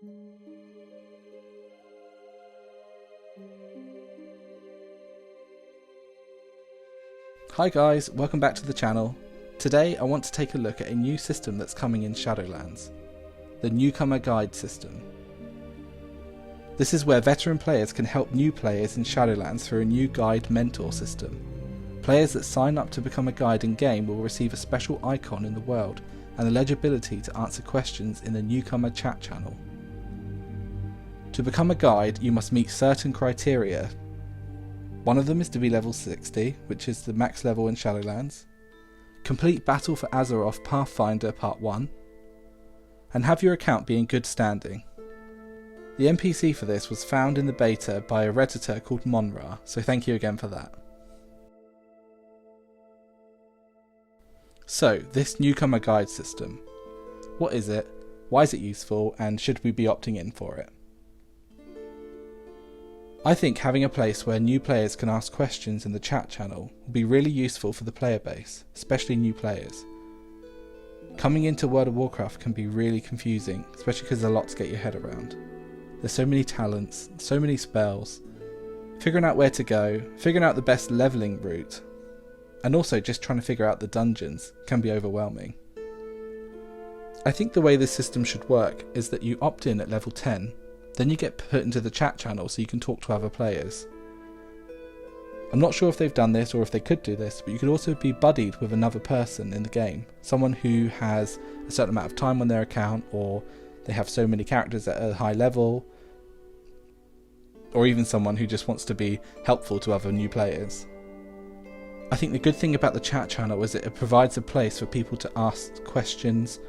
Hi guys, welcome back to the channel. Today I want to take a look at a new system that's coming in Shadowlands, the Newcomer Guide system. This is where veteran players can help new players in Shadowlands through a new guide mentor system. Players that sign up to become a guide in game will receive a special icon in the world and the legibility to answer questions in the Newcomer chat channel. To become a guide, you must meet certain criteria. One of them is to be level 60, which is the max level in Shadowlands, complete Battle for Azeroth Pathfinder Part 1, and have your account be in good standing. The NPC for this was found in the beta by a redditor called Monra, so thank you again for that. So, this Newcomer Guide system. What is it, why is it useful, and should we be opting in for it? I think having a place where new players can ask questions in the chat channel will be really useful for the player base, especially new players. Coming into World of Warcraft can be really confusing, especially because there's a lot to get your head around. There's so many talents, so many spells, figuring out where to go, figuring out the best leveling route, and also just trying to figure out the dungeons can be overwhelming. I think the way this system should work is that you opt in at level 10, then you get put into the chat channel so you can talk to other players. I'm not sure if they've done this or if they could do this, but you could also be buddied with another person in the game. Someone who has a certain amount of time on their account, or they have so many characters at a high level, or even someone who just wants to be helpful to other new players. I think the good thing about the chat channel is that it provides a place for people to ask questions,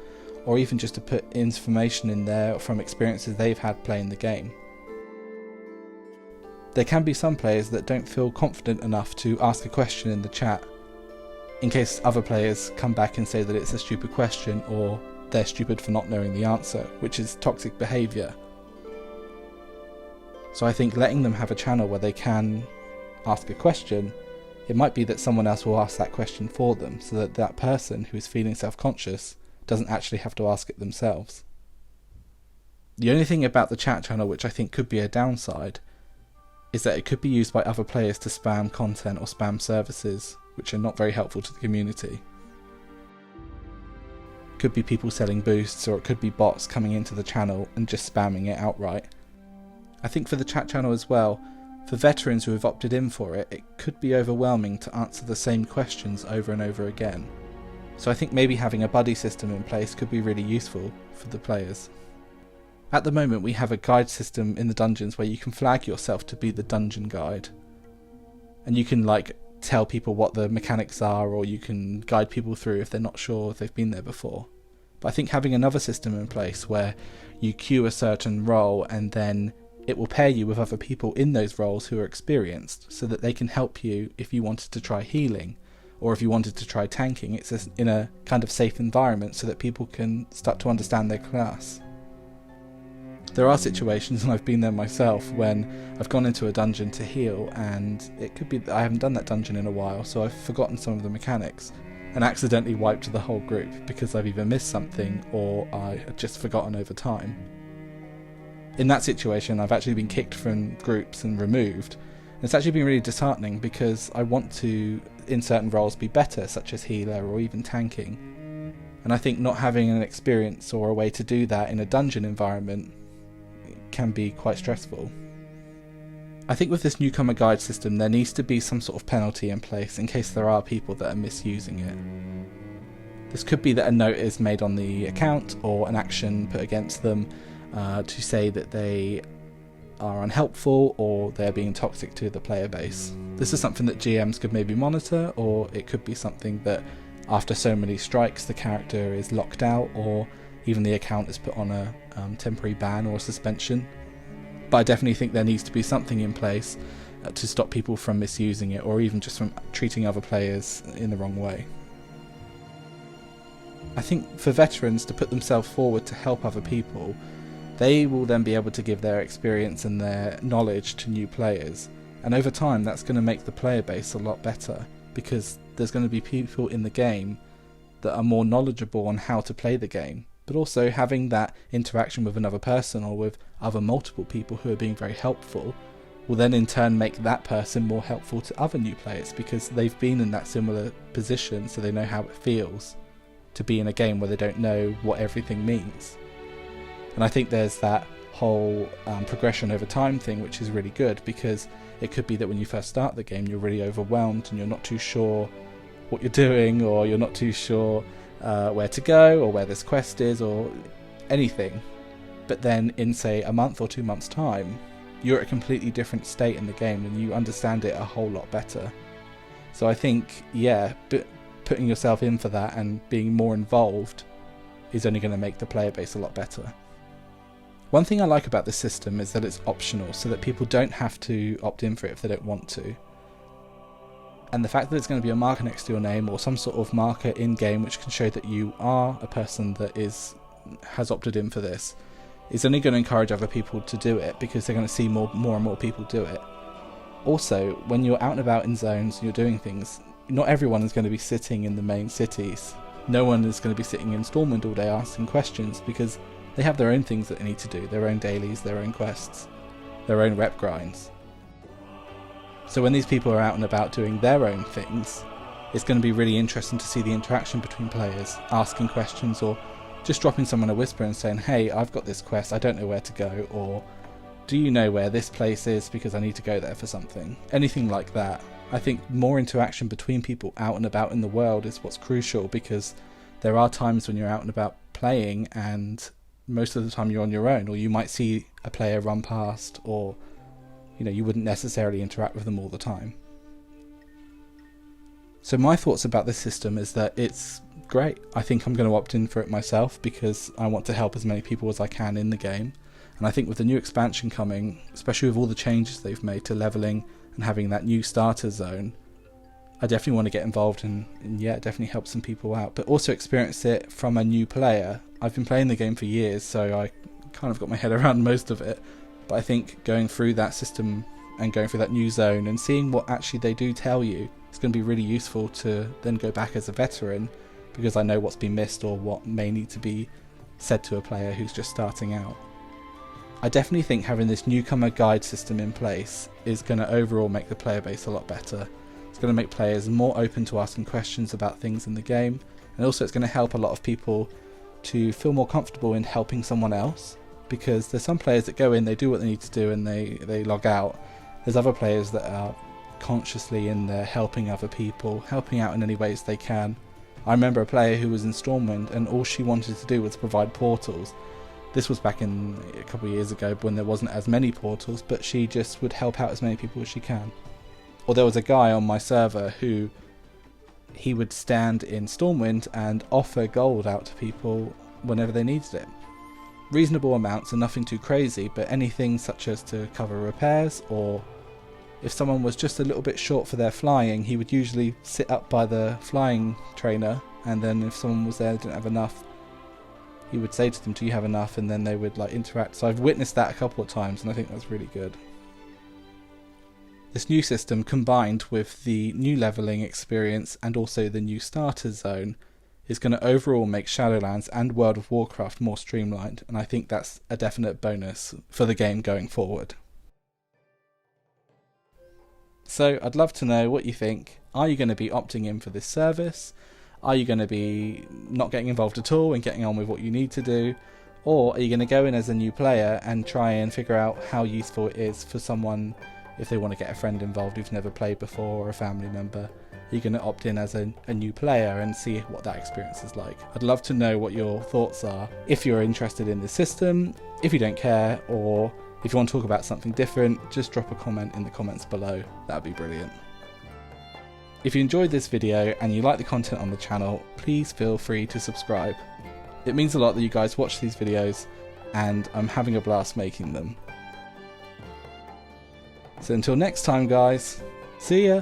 or even just to put information in there from experiences they've had playing the game. There can be some players that don't feel confident enough to ask a question in the chat, in case other players come back and say that it's a stupid question or they're stupid for not knowing the answer, which is toxic behaviour. So I think letting them have a channel where they can ask a question, it might be that someone else will ask that question for them, so that that person who is feeling self-conscious doesn't actually have to ask it themselves. The only thing about the chat channel which I think could be a downside is that it could be used by other players to spam content or spam services which are not very helpful to the community. It could be people selling boosts, or it could be bots coming into the channel and just spamming it outright. I think for the chat channel as well, for veterans who have opted in for it, it could be overwhelming to answer the same questions over and over again. So I think maybe having a buddy system in place could be really useful for the players. At the moment we have a guide system in the dungeons where you can flag yourself to be the dungeon guide. And you can tell people what the mechanics are, or you can guide people through if they're not sure if they've been there before. But I think having another system in place where you queue a certain role and then it will pair you with other people in those roles who are experienced, so that they can help you if you wanted to try healing, or if you wanted to try tanking. It's in a kind of safe environment so that people can start to understand their class. There are situations, and I've been there myself, when I've gone into a dungeon to heal, and it could be that I haven't done that dungeon in a while, so I've forgotten some of the mechanics and accidentally wiped the whole group because I've either missed something or I had just forgotten over time. In that situation I've actually been kicked from groups and removed. It's actually been really disheartening because I want to, in certain roles, be better, such as healer or even tanking. And I think not having an experience or a way to do that in a dungeon environment can be quite stressful. I think with this Newcomer Guide system there needs to be some sort of penalty in place in case there are people that are misusing it. This could be that a note is made on the account or an action put against them to say that they are unhelpful or they're being toxic to the player base. This is something that GMs could maybe monitor, or it could be something that after so many strikes the character is locked out, or even the account is put on a temporary ban or suspension. But I definitely think there needs to be something in place to stop people from misusing it, or even just from treating other players in the wrong way. I think for veterans to put themselves forward to help other people, they will then be able to give their experience and their knowledge to new players, and over time that's going to make the player base a lot better, because there's going to be people in the game that are more knowledgeable on how to play the game, but also having that interaction with another person or with other multiple people who are being very helpful will then in turn make that person more helpful to other new players because they've been in that similar position, so they know how it feels to be in a game where they don't know what everything means. And I think there's that whole progression over time thing, which is really good, because it could be that when you first start the game you're really overwhelmed and you're not too sure what you're doing, or you're not too sure where to go or where this quest is or anything. But then in, say, a month or 2 months' time, you're at a completely different state in the game and you understand it a whole lot better. So I think, yeah, putting yourself in for that and being more involved is only going to make the player base a lot better. One thing I like about this system is that it's optional, so that people don't have to opt in for it if they don't want to. And the fact that it's going to be a marker next to your name, or some sort of marker in-game which can show that you are a person that has opted in for this, is only going to encourage other people to do it, because they're going to see more and more people do it. Also, when you're out and about in zones and you're doing things, not everyone is going to be sitting in the main cities. No one is going to be sitting in Stormwind all day asking questions, because they have their own things that they need to do, their own dailies, their own quests, their own rep grinds. So when these people are out and about doing their own things, it's going to be really interesting to see the interaction between players, asking questions, or just dropping someone a whisper and saying, hey, I've got this quest, I don't know where to go, or do you know where this place is because I need to go there for something? Anything like that. I think more interaction between people out and about in the world is what's crucial, because there are times when you're out and about playing and most of the time you're on your own, or you might see a player run past, or you wouldn't necessarily interact with them all the time. So my thoughts about this system is that it's great. I think I'm going to opt in for it myself because I want to help as many people as I can in the game. And I think with the new expansion coming, especially with all the changes they've made to leveling and having that new starter zone, I definitely want to get involved and yeah, definitely help some people out, but also experience it from a new player. I've been playing the game for years, so I kind of got my head around most of it. But I think going through that system and going through that new zone and seeing what actually they do tell you, it's going to be really useful to then go back as a veteran, because I know what's been missed or what may need to be said to a player who's just starting out. I definitely think having this newcomer guide system in place is going to overall make the player base a lot better. It's going to make players more open to asking questions about things in the game, and also it's going to help a lot of people to feel more comfortable in helping someone else, because there's some players that go in, they do what they need to do and they log out. There's other players that are consciously in there helping other people, helping out in any ways they can. I remember a player who was in Stormwind and all she wanted to do was provide portals. This was back in a couple of years ago when there wasn't as many portals, but she just would help out as many people as she can. Or there was a guy on my server who he would stand in Stormwind and offer gold out to people whenever they needed it. Reasonable amounts and nothing too crazy, but anything such as to cover repairs, or if someone was just a little bit short for their flying, he would usually sit up by the flying trainer, and then if someone was there and didn't have enough, he would say to them, do you have enough? And then they would interact. So I've witnessed that a couple of times and I think that's really good. This new system, combined with the new leveling experience and also the new starter zone, is going to overall make Shadowlands and World of Warcraft more streamlined, and I think that's a definite bonus for the game going forward. So I'd love to know what you think. Are you going to be opting in for this service? Are you going to be not getting involved at all and getting on with what you need to do? Or are you going to go in as a new player and try and figure out how useful it is for someone if they want to get a friend involved who's never played before, or a family member? You're going to opt in as a new player and see what that experience is like. I'd love to know what your thoughts are. If you're interested in the system, if you don't care, or if you want to talk about something different, just drop a comment in the comments below. That'd be brilliant. If you enjoyed this video and you like the content on the channel, please feel free to subscribe. It means a lot that you guys watch these videos, and I'm having a blast making them. So until next time guys, see ya!